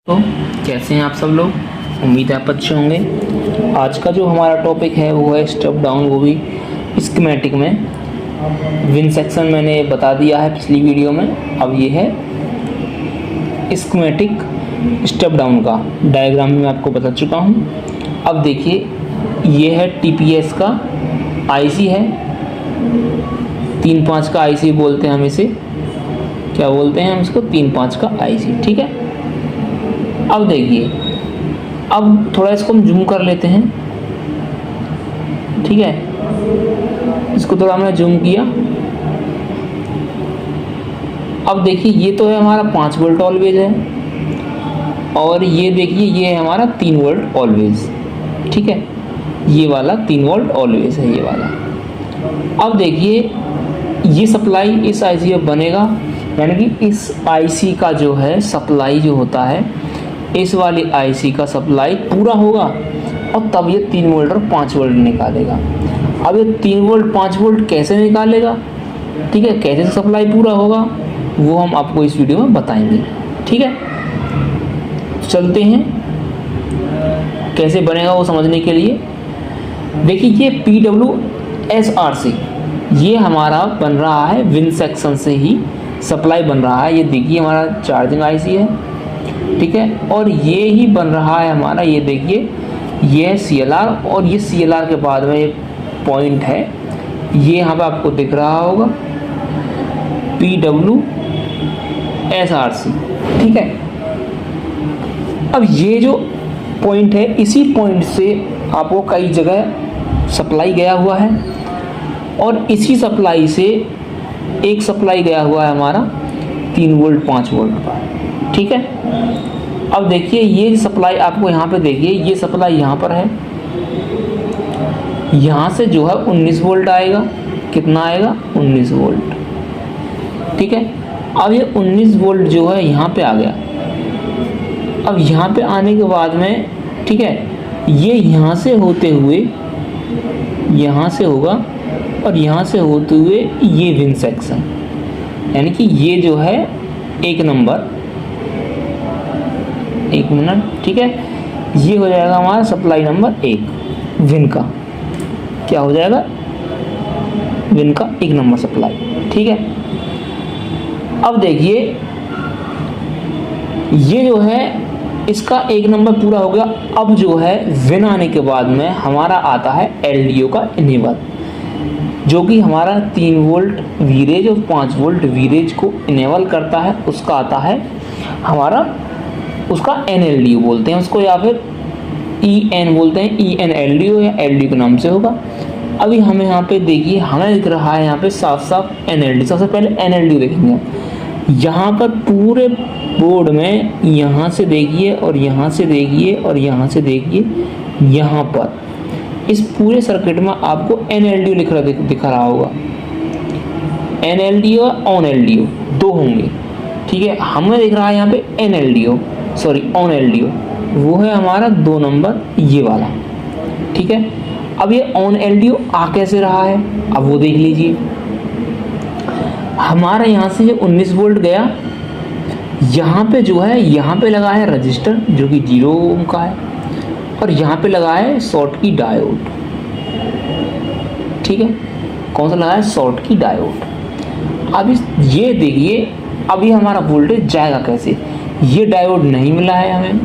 तो कैसे हैं आप सब लोग। उम्मीद है आप अच्छे होंगे। आज का जो हमारा टॉपिक है वो है स्टेप डाउन, वो भी स्कीमेटिक में। विन सेक्शन मैंने बता दिया है पिछली वीडियो में। अब ये है स्कीमेटिक स्टेप डाउन का डायग्राम में आपको बता चुका हूँ। अब देखिए ये है टीपीएस का आईसी है, 3-5 का आईसी बोलते हैं हम इसे। क्या बोलते हैं हम इसको? 3-5 का आईसी, ठीक है। अब देखिए, अब थोड़ा इसको हम जूम कर लेते हैं, ठीक है। इसको थोड़ा हमने जूम किया। अब देखिए ये तो है हमारा 5 वोल्ट ऑलवेज है, और ये देखिए ये है हमारा 3 वोल्ट ऑलवेज, ठीक है। ये वाला 3 वोल्ट ऑलवेज है, ये वाला। अब देखिए ये सप्लाई इस आईसी में बनेगा, यानी कि इस आईसी का जो है सप्लाई जो होता है, इस वाली आईसी का सप्लाई पूरा होगा, और तब ये 3 वोल्ट और 5 वोल्ट निकालेगा। अब ये 3 वोल्ट 5 वोल्ट कैसे निकालेगा, ठीक है, कैसे सप्लाई पूरा होगा, वो हम आपको इस वीडियो में बताएंगे, ठीक है। चलते हैं कैसे बनेगा वो समझने के लिए। देखिए ये PWSRC ये हमारा बन रहा है विन सेक्शन से ही सप्लाई बन रहा है। ये देखिए हमारा चार्जिंग आईसी है, ठीक है। और ये ही बन रहा है हमारा, ये देखिए ये है CLR, और ये CLR के बाद में पॉइंट है, ये यहाँ पे आपको दिख रहा होगा PWSRC, ठीक है। अब ये जो पॉइंट है, इसी पॉइंट से आपको कई जगह सप्लाई गया हुआ है, और इसी सप्लाई से एक सप्लाई गया हुआ है हमारा 3 वोल्ट 5 वोल्ट का, ठीक है। अब देखिए ये सप्लाई आपको यहाँ पे देखिए, ये सप्लाई यहाँ पर है, यहाँ से जो है 19 वोल्ट आएगा। कितना आएगा? 19 वोल्ट, ठीक है। अब ये 19 वोल्ट जो है यहाँ पे आ गया। अब यहाँ पे आने के बाद में, ठीक है, ये यहाँ से होते हुए यहाँ से होगा, और यहाँ से होते हुए ये विन सेक्शन, यानी कि ये जो है 1 नंबर, 1 मिनट, ठीक है, ये हो जाएगा हमारा सप्लाई नंबर 1 विन का। क्या हो जाएगा? विन का 1 नंबर सप्लाई, ठीक है। अब देखिए ये जो है इसका 1 नंबर पूरा हो गया। अब जो है विन आने के बाद में हमारा आता है LDO का इनेबल, जो कि हमारा 3 वोल्ट वीरेज और 5 वोल्ट वीरेज को इनेबल करता है। उसका आता है हमारा, उसका NLDO बोलते हैं उसको, या फिर EN बोलते हैं, ENLDO या LDO के नाम से होगा। अभी हमें यहाँ पे देखिए, हमें दिख रहा है यहाँ पे साफ साफ NLDO। सबसे पहले NLDO देखेंगे। यहाँ पर पूरे बोर्ड में यहाँ से देखिए, और यहाँ से देखिए, और यहाँ से देखिए, यहाँ पर इस पूरे सर्किट में आपको NLDO दिख रहा होगा। NLDO और ऑन LDO 2 होंगे, ठीक है। हमें दिख रहा है यहाँ पे ऑन LDO, वो है हमारा 2 नंबर, ये वाला, ठीक है। अब ये ऑन LDO आ कैसे रहा है, अब वो देख लीजिए। हमारा यहाँ से जो 19 वोल्ट गया, यहाँ पे जो है, यहाँ पे लगा है रजिस्टर जो कि 0 ओम का है, और यहाँ पे लगा है शॉर्ट की डायोड, ठीक है। कौन सा लगा है? शॉर्ट की डायोड। अब ये देखिए, अभी हमारा वोल्टेज जाएगा कैसे? ये डायोड नहीं मिला है हमें,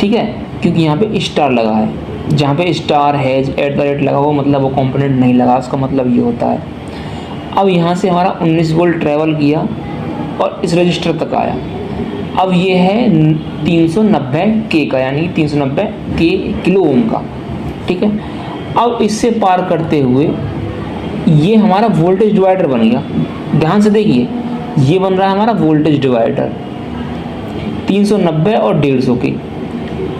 ठीक है, क्योंकि यहाँ पे स्टार लगा है। जहाँ पे स्टार है @ लगा हुआ, मतलब वो कंपोनेंट नहीं लगा, उसका मतलब ये होता है। अब यहाँ से हमारा 19 वोल्ट ट्रेवल किया और इस रजिस्टर तक आया। अब ये है 390K का, यानी 390K किलो ओम का, ठीक है। अब इससे पार करते हुए ये हमारा वोल्टेज डिवाइडर बन गया। ध्यान से देखिए, ये बन रहा है हमारा वोल्टेज डिवाइडर 390 और 150 के।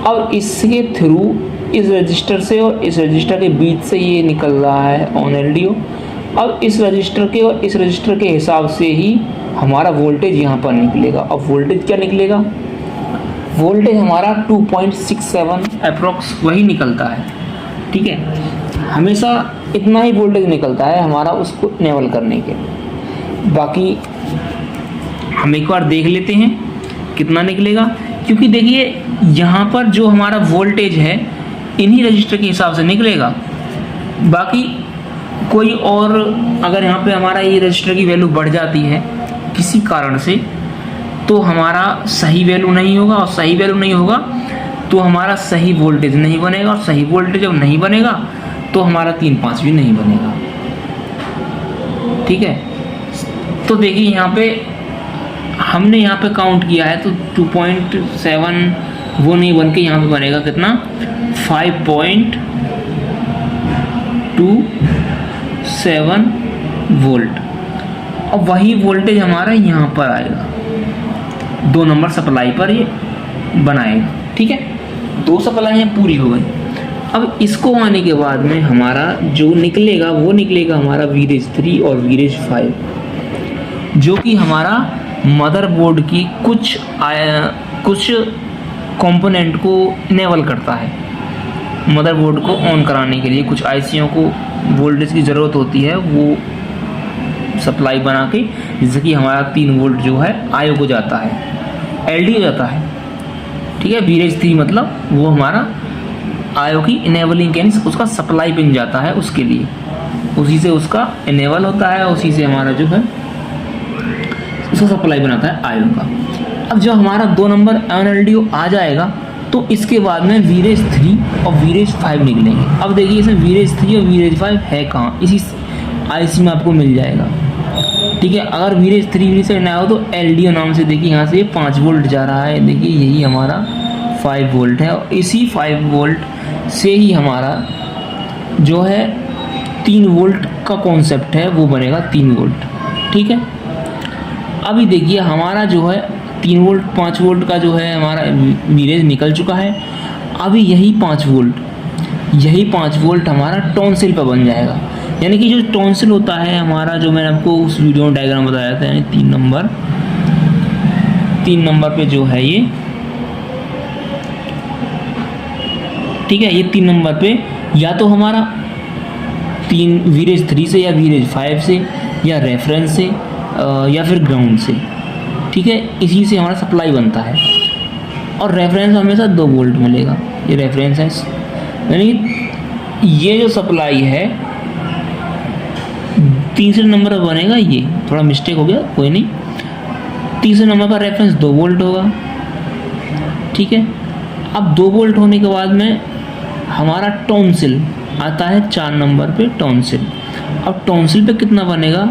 अब इसके थ्रू इस रजिस्टर से और इस रजिस्टर के बीच से ये निकल रहा है ऑन LDO। अब इस रजिस्टर के और इस रजिस्टर के हिसाब से ही हमारा वोल्टेज यहाँ पर निकलेगा। अब वोल्टेज क्या निकलेगा? वोल्टेज हमारा 2.67 अप्रोक्स वही निकलता है, ठीक है। हमेशा इतना ही वोल्टेज निकलता है हमारा उसको इनेबल करने के। बाकी हम एक बार देख लेते हैं कितना निकलेगा। क्योंकि देखिए यहाँ पर जो हमारा वोल्टेज है इन्हीं रजिस्टर के हिसाब से निकलेगा, बाकी कोई और अगर यहाँ पे हमारा ये रजिस्टर की वैल्यू बढ़ जाती है किसी कारण से तो हमारा सही वैल्यू नहीं होगा, और सही वैल्यू नहीं होगा तो हमारा सही वोल्टेज नहीं बनेगा, और सही वोल्टेज जब नहीं बनेगा तो हमारा 3-5 भी नहीं बनेगा। ठीक है, तो देखिए यहाँ पे हमने यहाँ पे काउंट किया है तो 2.7 वो नहीं बन के यहाँ पे बनेगा कितना 5.27 वोल्ट, और वही वोल्टेज हमारा यहाँ पर आएगा 2 नंबर सप्लाई पर ये बनाएगा। ठीक है, 2 सप्लाई पूरी हो गई। अब इसको आने के बाद में हमारा जो निकलेगा वो निकलेगा हमारा वीरेज 3 और वीरेज 5, जो कि हमारा मदरबोर्ड की कुछ कंपोनेंट को इनेबल करता है। मदरबोर्ड को ऑन कराने के लिए कुछ आईसीओ को वोल्टेज की ज़रूरत होती है, वो सप्लाई बना के, जैसे कि हमारा 3 वोल्ट जो है आईओ को जाता है, एलडी हो जाता है। ठीक है, वीरेज 3 मतलब वो हमारा आईओ की इनेबलिंग के उसका सप्लाई पिन जाता है उसके लिए, उसी से उसका इनेबल होता है, उसी से हमारा जो है उसका सप्लाई बनाता है आईओ का। अब जब हमारा 2 नंबर एनएलडीओ आ जाएगा तो इसके बाद में वीरेज 3 और वीरेज 5 निकलेंगे। अब देखिए इसमें वीरेज 3 और वीरेज 5 है कहाँ, इसी आईसी में आपको मिल जाएगा। ठीक है, अगर वीरेज 3 वीरेज 5 ना हो तो एलडीओ नाम से देखिए यहाँ से 5 वोल्ट जा रहा है, देखिए यही हमारा 5 वोल्ट है, और इसी 5 वोल्ट से ही हमारा जो है 3 वोल्ट का कॉन्सेप्ट है वो बनेगा 3 वोल्ट। ठीक है, अभी देखिए हमारा जो है 3 वोल्ट 5 वोल्ट का जो है हमारा वीरेज निकल चुका है। अभी यही 5 वोल्ट हमारा टॉन्सिल पर बन जाएगा, यानी कि जो टॉन्सिल होता है हमारा, जो मैंने आपको उस वीडियो में डायग्राम बताया था, यानी 3 नंबर पे जो है ये, ठीक है, ये 3 नंबर पे या तो हमारा वीरेज 3 से या वीरेज 5 से या रेफरेंस से या फिर ग्राउंड से। ठीक है, इसी से हमारा सप्लाई बनता है, और रेफरेंस हमेशा 2 वोल्ट मिलेगा, ये रेफरेंस है। यानी ये जो सप्लाई है तीसरे नंबर पर बनेगा, ये थोड़ा मिस्टेक हो गया, कोई नहीं, तीसरे नंबर पर रेफरेंस 2 वोल्ट होगा। ठीक है, अब 2 वोल्ट होने के बाद में हमारा टॉन्सिल आता है 4 नंबर पे टॉन्सिल। अब टॉन्सिल पे कितना बनेगा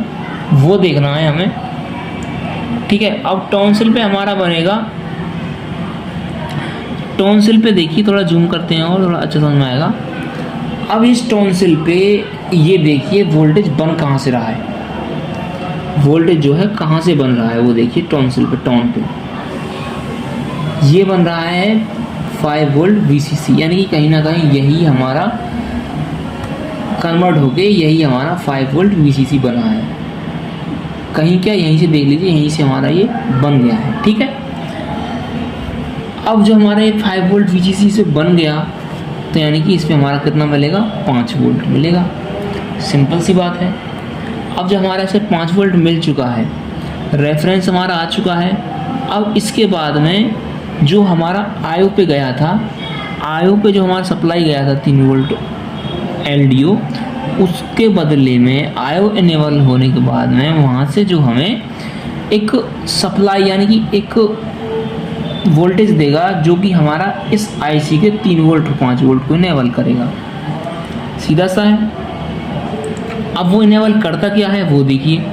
वो देखना है हमें। ठीक है, अब टॉन्सिल पे हमारा बनेगा, टॉन्सिल पे देखिए थोड़ा जूम करते हैं और थोड़ा अच्छा समझ में आएगा। अब इस टॉन्सिल पे ये देखिए वोल्टेज बन कहाँ से रहा है, वोल्टेज जो है कहाँ से बन रहा है वो देखिए टॉन्सिल पे, टॉन पे ये बन रहा है 5 वोल्ट VCC, यानी कि कहीं ना कहीं यही हमारा कन्वर्ट होके यही हमारा 5 वोल्ट VCC बना है। कहीं क्या, यहीं से देख लीजिए, यहीं से हमारा ये बन गया है। ठीक है, अब जो हमारा ये 5 वोल्ट VCC से बन गया तो यानी कि इसमें हमारा कितना मिलेगा, 5 वोल्ट मिलेगा। सिंपल सी बात है। अब जो हमारा इसे 5 वोल्ट मिल चुका है, रेफरेंस हमारा आ चुका है। अब इसके बाद में जो हमारा आईओ पे गया था, आईओ पे जो हमारा सप्लाई गया था 3 वोल्ट एलडीओ, उसके बदले में आईओ इनेबल होने के बाद में वहाँ से जो हमें एक सप्लाई यानी कि एक वोल्टेज देगा जो कि हमारा इस आईसी के 3 वोल्ट और 5 वोल्ट को इनेबल करेगा। सीधा सा है। अब वो इनेबल करता क्या है वो देखिए,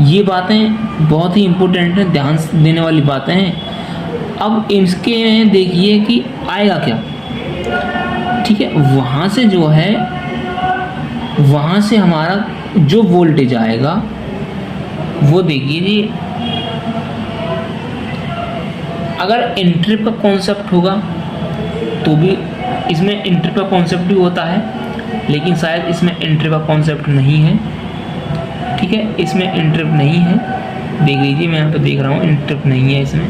ये बातें बहुत ही इम्पोर्टेंट हैं, ध्यान देने वाली बातें हैं। अब इसके में देखिए कि आएगा क्या। ठीक है, वहाँ से जो है, वहाँ से हमारा जो वोल्टेज आएगा वो देखिए जी, अगर इंट्रिप का कॉन्सेप्ट होगा तो भी इसमें इंट्रिप का कॉन्सेप्ट भी होता है, लेकिन शायद इसमें इंट्रिप का कॉन्सेप्ट नहीं है। ठीक है, इसमें इंट्रिप नहीं है, देख लीजिए मैं यहाँ पे देख रहा हूँ इंट्रिप नहीं है इसमें।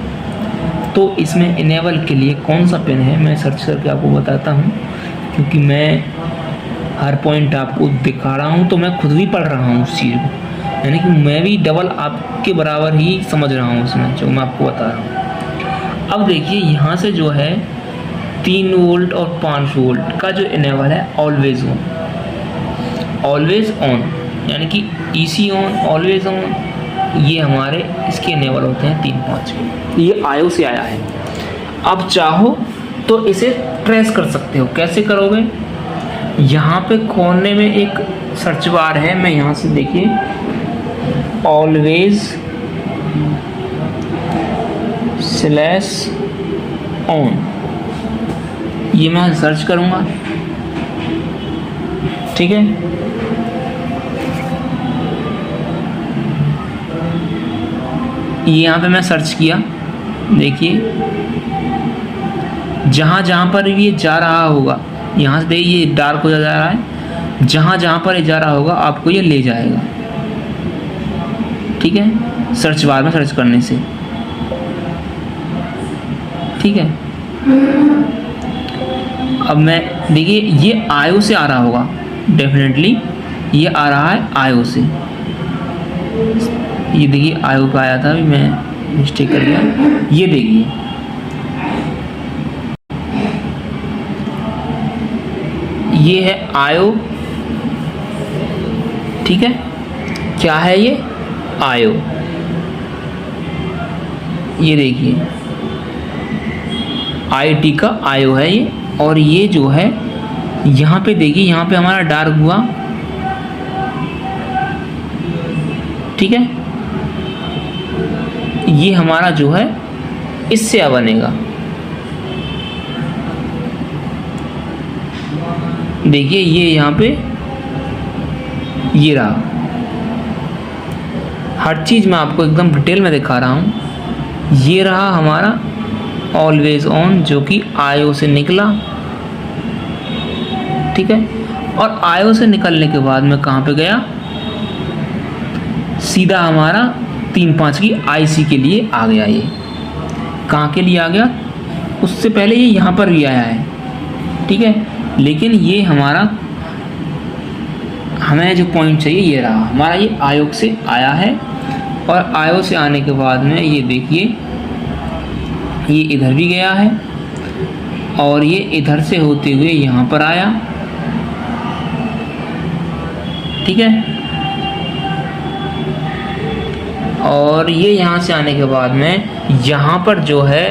तो इसमें इनेबल के लिए कौन सा पिन है मैं सर्च करके आपको बताता हूँ, क्योंकि मैं हर पॉइंट आपको दिखा रहा हूँ तो मैं खुद भी पढ़ रहा हूँ उस चीज़ को, यानी कि मैं भी डबल आपके बराबर ही समझ रहा हूँ उसमें जो मैं आपको बता रहा हूँ। अब देखिए यहाँ से जो है 3 वोल्ट और 5 वोल्ट का जो इनेबल है ऑलवेज ऑन, ऑलवेज ऑन यानी कि ईसी ऑन, ऑलवेज ऑन, ये हमारे इसके इनेबल होते हैं 3-5 के। ये आयो से आया है। अब चाहो तो इसे ट्रेस कर सकते हो। कैसे करोगे? यहाँ पे कोने में एक सर्च बार है, मैं यहाँ से देखिए ऑलवेज स्लैश ऑन, ये मैं सर्च करूँगा, ठीक है। ये यहाँ पे मैं सर्च किया, देखिए जहाँ जहाँ पर ये जा रहा होगा, यहाँ से देखिए ये डार्क हो जा रहा है, जहाँ जहाँ पर ये जा रहा होगा आपको ये ले जाएगा, ठीक है, सर्च बार में सर्च करने से, ठीक है। अब मैं देखिए ये आयो से आ रहा होगा, डेफिनेटली ये आ रहा है आयो से। ये देखिए आयो का आया था, अभी मैं मिस्टेक कर गया। ये देखिए ये है आयो, ठीक है। क्या है ये? आयो। ये देखिए आईटी का आयो है ये। और ये जो है यहाँ पे देखिए, यहाँ पे हमारा डार्क हुआ, ठीक है। ये हमारा जो है इससे आ बनेगा, देखिए ये यहाँ पे ये रहा। हर चीज़ मैं आपको एकदम डिटेल में दिखा रहा हूँ। ये रहा हमारा ऑलवेज ऑन जो कि आयो से निकला, ठीक है। और आयो से निकलने के बाद में कहाँ पे गया? सीधा हमारा 3-5 की आईसी के लिए आ गया। ये कहाँ के लिए आ गया? उससे पहले ये यहाँ पर भी आया है, ठीक है। लेकिन ये हमारा, हमें जो पॉइंट चाहिए ये रहा हमारा, ये आयोग से आया है। और आयो से आने के बाद में ये देखिए ये इधर भी गया है और ये इधर से होते हुए यहाँ पर आया, ठीक है। और ये यहाँ से आने के बाद में यहाँ पर जो है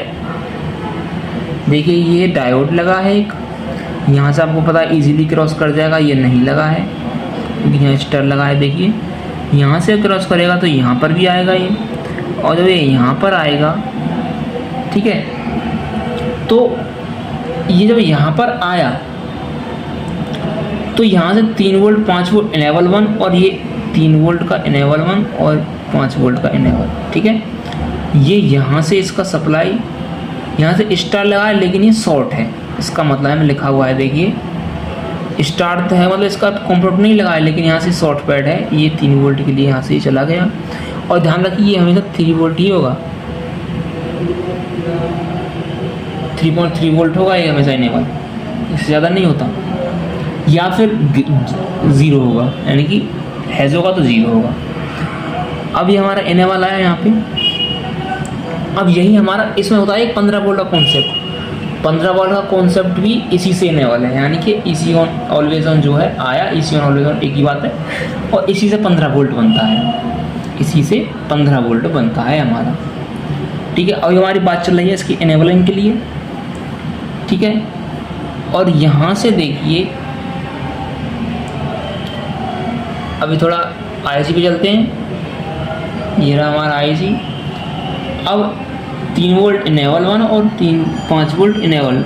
देखिए ये डायोड लगा है एक, यहाँ से आपको पता है इजीली क्रॉस कर जाएगा, ये नहीं लगा है क्योंकि यहाँ स्टर लगा है। देखिए यहाँ से क्रॉस करेगा तो यहाँ पर भी आएगा ये, और जब ये यहाँ पर आएगा, ठीक है, तो ये जब यहाँ पर आया तो यहाँ से 3 वोल्ट 5 वोल्ट इनेबल 1 और ये 3 वोल्ट का इनेबल 1 और 5 वोल्ट का इनेबल, ठीक है। ये यहाँ से इसका सप्लाई, यहाँ से स्टार लगा है लेकिन ये शॉर्ट है, इसका मतलब है मैं लिखा हुआ है देखिए स्टार्ट है, मतलब इसका कंप्यूटर नहीं लगा है लेकिन यहाँ से शॉर्ट पैड है। ये 3 वोल्ट के लिए यहाँ से ही चला गया। और ध्यान रखिए ये हमेशा 3 वोल्ट ही होगा, 3.3 वोल्ट होगा ये हमेशा इनेबल, इससे ज़्यादा नहीं होता। या फिर 0 होगा, यानी कि हैज़ होगा तो 0 होगा। अब ये हमारा इनेबल आया यहाँ पे। अब यही हमारा इसमें होता है एक 15 वोल्ट का कॉन्सेप्ट। 15 वोल्ट का कॉन्सेप्ट भी इसी से इनेबल है, यानी कि इसी ऑन ऑलवेज ऑन जो है आया, इसी ऑन ऑलवेज ऑन एक ही बात है। और इसी से 15 वोल्ट बनता है, इसी से 15 वोल्ट बनता है हमारा, ठीक है। और हमारी बात चल रही है इसकी इनेबलिंग के लिए, ठीक है। और यहाँ से देखिए अभी थोड़ा आईसी पे चलते हैं। ये रहा हमारा आईसी। अब 3 वोल्ट इनेबल 1 और 5 वोल्ट इनेबल,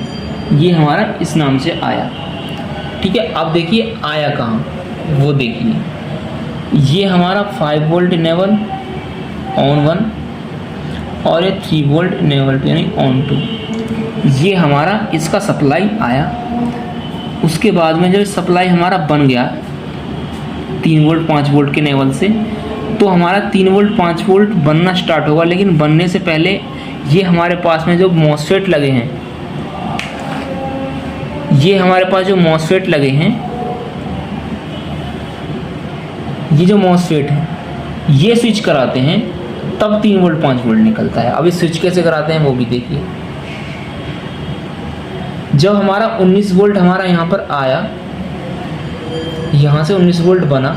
ये हमारा इस नाम से आया, ठीक है। अब देखिए आया कहाँ, वो देखिए ये हमारा 5 वोल्ट इनेबल ऑन 1 और ये 3 वोल्ट इनेबल यानी ऑन 2, ये हमारा इसका सप्लाई आया। उसके बाद में जब सप्लाई हमारा बन गया 3 वोल्ट 5 वोल्ट के इनेबल से, तो हमारा 3 वोल्ट 5 वोल्ट बनना स्टार्ट होगा। लेकिन बनने से पहले ये हमारे पास में जो मॉसफेट लगे हैं, ये हमारे पास जो मॉसफेट लगे हैं, ये जो मॉसफेट है ये स्विच कराते हैं, तब 3 वोल्ट 5 वोल्ट निकलता है। अब इस स्विच कैसे कराते हैं वो भी देखिए। जब हमारा 19 वोल्ट हमारा यहाँ पर आया, यहाँ से 19 वोल्ट बना,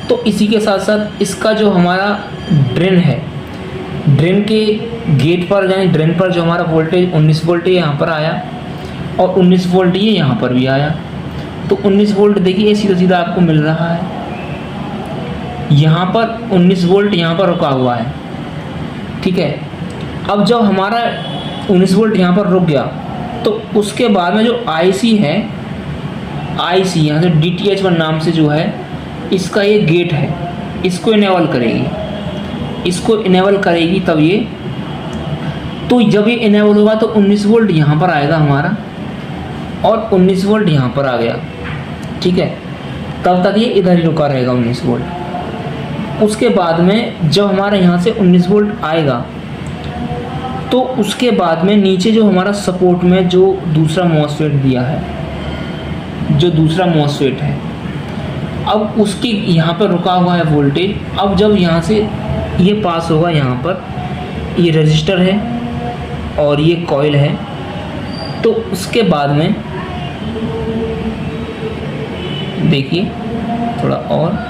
तो इसी के साथ साथ इसका जो हमारा ड्रेन है, ड्रेन के गेट पर यानी ड्रेन पर जो हमारा वोल्टेज 19 वोल्ट यहाँ पर आया और 19 वोल्ट ये यहाँ पर भी आया। तो 19 वोल्ट देखिए सीधा सीधा आपको मिल रहा है, यहाँ पर 19 वोल्ट यहाँ पर रुका हुआ है, ठीक है। अब जब हमारा 19 वोल्ट यहाँ पर रुक गया तो उसके बाद में जो आईसी है, आईसी यहाँ से DTH1 नाम से जो है इसका ये गेट है, इसको इनेबल करेगी, इसको इनेबल करेगी तब ये, तो जब ये इनेबल होगा तो 19 वोल्ट यहाँ पर आएगा हमारा और 19 वोल्ट यहाँ पर आ गया, ठीक है। तब तक ये इधर ही रुका रहेगा 19 वोल्ट। उसके बाद में जब हमारे यहाँ से 19 वोल्ट आएगा तो उसके बाद में नीचे जो हमारा सपोर्ट में जो दूसरा मॉसफेट दिया है, जो दूसरा मॉसफेट है, अब उसकी यहाँ पर रुका हुआ है वोल्टेज। अब जब यहाँ से ये पास होगा, यहाँ पर ये रजिस्टर है और ये कॉइल है, तो उसके बाद में देखिए थोड़ा और,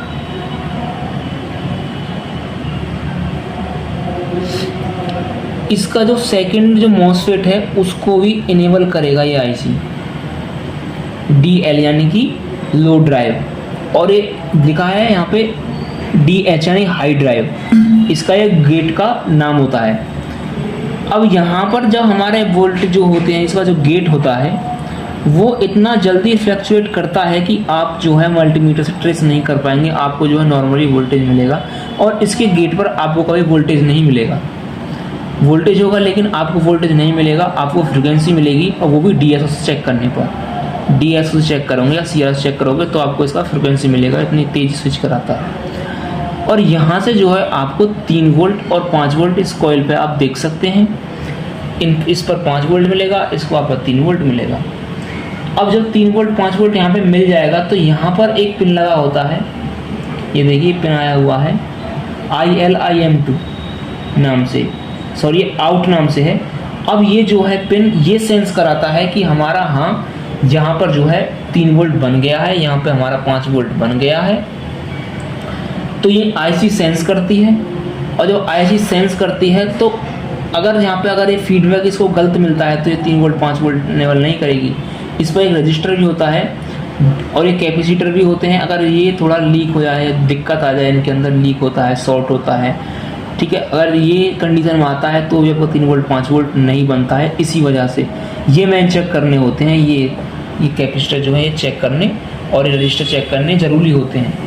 इसका जो सेकंड जो मॉसफेट है उसको भी इनेबल करेगा ये आईसी DL यानी कि लो ड्राइव, और ये लिखा है यहाँ पे DH यानी हाई ड्राइव, इसका ये गेट का नाम होता है। अब यहाँ पर जब हमारे वोल्ट जो होते हैं, इसका जो गेट होता है वो इतना जल्दी फ्लक्चुएट करता है कि आप जो है मल्टीमीटर से ट्रेस नहीं कर पाएंगे, आपको जो है नॉर्मली वोल्टेज मिलेगा और इसके गेट पर आपको कभी वोल्टेज नहीं मिलेगा। वोल्टेज होगा लेकिन आपको वोल्टेज नहीं मिलेगा, आपको फ्रिक्वेंसी मिलेगी, और वो भी DSO से चेक करने पर, DSO से चेक करोगे या CRO से चेक करोगे तो आपको इसका फ्रिक्वेंसी मिलेगा, इतनी तेज स्विच कराता है। और यहाँ से जो है आपको 3 वोल्ट और 5 वोल्ट इस कॉइल पे आप देख सकते हैं, इस पर 5 वोल्ट मिलेगा, इसको आप पर 3 वोल्ट मिलेगा। अब जब 3 वोल्ट 5 वोल्ट यहाँ पे मिल जाएगा तो यहाँ पर एक पिन लगा होता है, ये देखिए पिन आया हुआ है ILIM2 नाम से, सॉरी आउट नाम से है। अब ये जो है पिन ये सेंस कराता है कि हमारा हाँ यहाँ पर जो है 3 वोल्ट बन गया है, यहाँ पे हमारा 5 वोल्ट बन गया है, तो ये आईसी सेंस करती है। और जब आईसी सेंस करती है तो अगर यहाँ पे अगर ये फीडबैक इसको गलत मिलता है तो ये 3 वोल्ट 5 वोल्ट इनेबल नहीं करेगी। इस पर एक रजिस्टर भी होता है और ये कैपेसिटर भी होते हैं। अगर ये थोड़ा लीक हो जाए, दिक्कत आ जाए, इनके अंदर लीक होता है, शॉर्ट होता है, ठीक है, अगर ये कंडीशन में आता है तो ये 3 वोल्ट 5 वोल्ट नहीं बनता है। इसी वजह से ये मैन चेक करने होते हैं, ये कैपेसिटर जो है ये चेक करने और ये रजिस्टर चेक करने ज़रूरी होते हैं।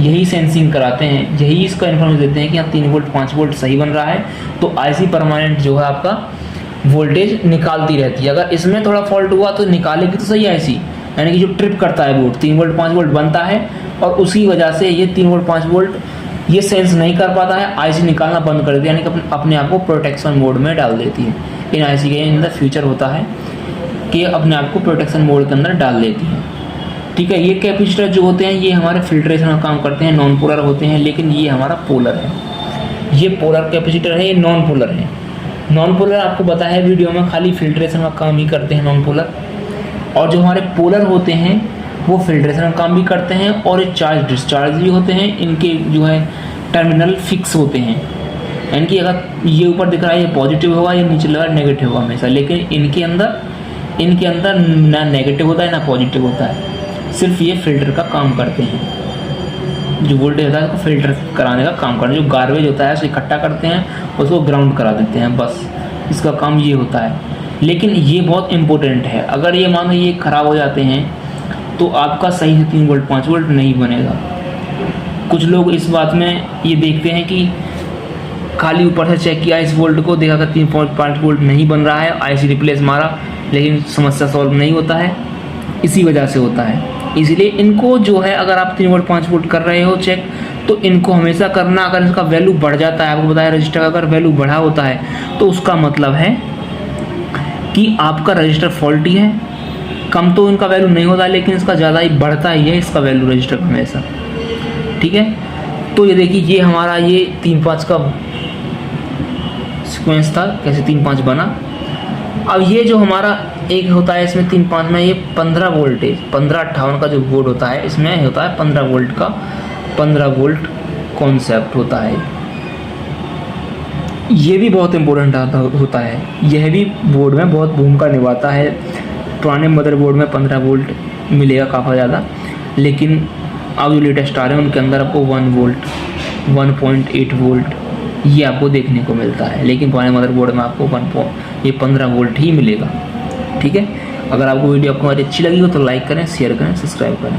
यही सेंसिंग कराते हैं, यही इसका इन्फॉर्मेशन देते हैं कि हाँ 3 वोल्ट 5 वोल्ट सही बन रहा है, तो आईसी परमानेंट जो है आपका वोल्टेज निकालती रहती है। अगर इसमें थोड़ा फॉल्ट हुआ तो निकालेगी तो सही आईसी, यानी कि जो ट्रिप करता है बोर्ड 3 वोल्ट 5 वोल्ट बनता है और उसकी वजह से ये 3 वोल्ट 5 वोल्ट ये सेंस नहीं कर पाता है, आईसी निकालना बंद कर देती है, यानी कि अपने आप को प्रोटेक्शन मोड में डाल देती है। इन आईसी के अंदर फीचर होता है कि अपने आप को प्रोटेक्शन मोड के अंदर डाल देती है, ठीक है। ये कैपेसिटर जो होते हैं ये हमारे फिल्ट्रेशन का काम करते हैं, नॉन पोलर होते हैं, लेकिन ये हमारा पोलर है। ये पोलर कैपेसिटर है, ये नॉन पोलर है। नॉन पोलर आपको बताया है वीडियो में, खाली फिल्ट्रेशन का काम ही करते हैं नॉन पोलर, और जो हमारे पोलर होते हैं वो फिल्ट्रेशन का काम भी करते हैं और ये चार्ज डिस्चार्ज भी होते हैं। इनके जो है टर्मिनल फिक्स होते हैं, यानी कि अगर ये ऊपर दिख रहा है ये पॉजिटिव होगा, ये नीचे लगा नेगेटिव होगा हमेशा, लेकिन इनके अंदर ना नेगेटिव होता है ना पॉजिटिव होता है, सिर्फ ये फिल्टर का काम करते हैं। जो वोल्टेज होता है उसको फिल्टर कराने का काम करते हैं, जो गार्बेज होता है उसे इकट्ठा करते हैं, उसको ग्राउंड करा देते हैं, बस इसका काम ये होता है। लेकिन ये बहुत इम्पोर्टेंट है, अगर ये मानो ये ख़राब हो जाते हैं तो आपका सही से 3 वोल्ट 5 वोल्ट नहीं बनेगा। कुछ लोग इस बात में ये देखते हैं कि खाली ऊपर से चेक किया इस वोल्ट को, देखा कि 3.5 वोल्ट नहीं बन रहा है, आईसी रिप्लेस मारा, लेकिन समस्या सॉल्व नहीं होता है, इसी वजह से होता है। इसलिए इनको जो है अगर आप 3 वोल्ट 5 वोल्ट कर रहे हो चेक, तो इनको हमेशा करना। अगर इसका वैल्यू बढ़ जाता है, आपको बताया रजिस्टर का अगर वैल्यू बढ़ा होता है तो उसका मतलब है कि आपका रजिस्टर फॉल्टी है। कम तो इनका वैल्यू नहीं होता, लेकिन इसका ज़्यादा ही बढ़ता ही है इसका वैल्यू रजिस्टर का हमेशा, ठीक है। तो ये देखिए ये हमारा ये 3-5 का सीक्वेंस था, कैसे 3-5 बना। अब ये जो हमारा एक होता है इसमें 3.5 में, ये 15 वोल्टेज 1558 का जो बोर्ड होता है, इसमें होता है 15 वोल्ट का 15 वोल्ट कॉन्सेप्ट होता है। ये भी बहुत इम्पोर्टेंट होता है, यह भी बोर्ड में बहुत भूमिका निभाता है। पुराने मदरबोर्ड में 15 वोल्ट मिलेगा काफ़ी ज़्यादा, लेकिन अब जो लेटेस्ट आ रहे हैं उनके अंदर आपको 1 वोल्ट 1.8 वोल्ट ये आपको देखने को मिलता है, लेकिन पुराने मदरबोर्ड में आपको 15 वोल्ट ही मिलेगा। ठीक है, अगर आपको वीडियो अच्छी लगी हो तो लाइक करें, शेयर करें, सब्सक्राइब करें।